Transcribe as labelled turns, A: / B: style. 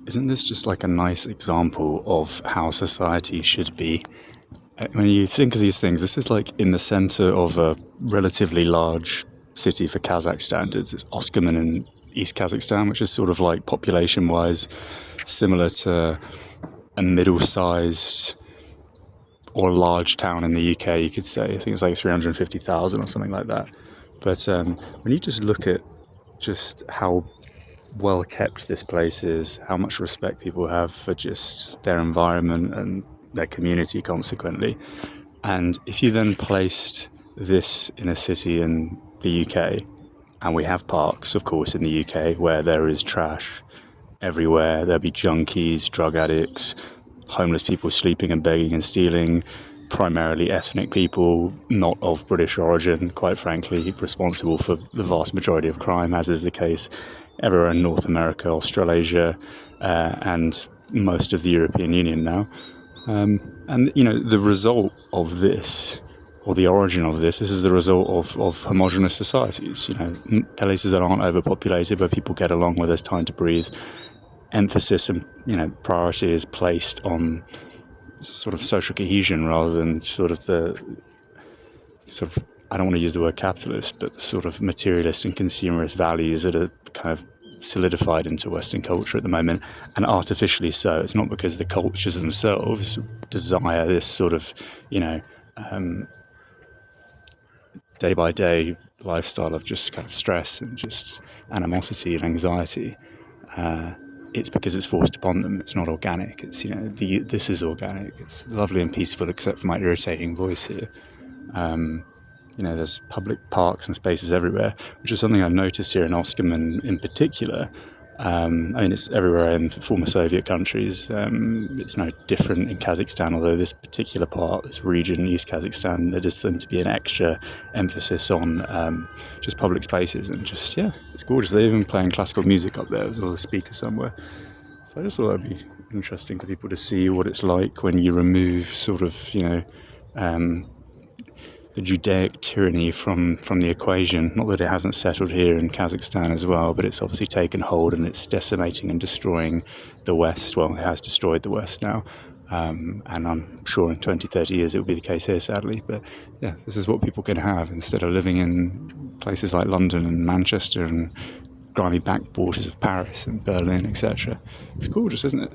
A: Isn't this just like a nice example of how society should be? When you think of these things, this is like in the center of a relatively large city for Kazakh standards. It's Oskamen in East Kazakhstan, which is sort of like population-wise similar to a middle-sized or large town in the UK, you could say. I think it's like 350,000 or something like that. But when you just look at just how well kept this place is, how much respect people have for just their environment and their community consequently. And if you then placed this in a city in the UK, and we have parks, of course, in the UK where there is trash everywhere, there'll be junkies, drug addicts, homeless people sleeping and begging and stealing, primarily ethnic people not of British origin, quite frankly, responsible for the vast majority of crime, as is the case everywhere in North America, Australasia, and most of the European Union now. And, you know, the result of this, or the origin of this is the result of homogenous societies, you know, places that aren't overpopulated, where people get along, where there's time to breathe. Emphasis and, you know, priority is placed on sort of social cohesion rather than sort of I don't want to use the word capitalist, but the sort of materialist and consumerist values that are kind of solidified into Western culture at the moment, and artificially so. It's not because the cultures themselves desire this sort of, you know, day by day lifestyle of just kind of stress and just animosity and anxiety. It's because it's forced upon them. It's not organic. It's, you know, this is organic. It's lovely and peaceful, except for my irritating voice here. You know, there's public parks and spaces everywhere, which is something I've noticed here in Oskamen in particular. I mean, it's everywhere in former Soviet countries. It's no different in Kazakhstan, although this particular part, this region, East Kazakhstan, there does seem to be an extra emphasis on just public spaces, and just, yeah, it's gorgeous. They're even playing classical music up there. There's a little speaker somewhere. So I just thought that'd be interesting for people to see what it's like when you remove sort of, you know, the Judaic tyranny from the equation. Not that it hasn't settled here in Kazakhstan as well, but it's obviously taken hold and it's decimating and destroying the West. Well, it has destroyed the West now. And I'm sure in 20, 30 years it will be the case here, sadly. But yeah, this is what people can have instead of living in places like London and Manchester and grimy backwaters of Paris and Berlin, etc. It's gorgeous, isn't it?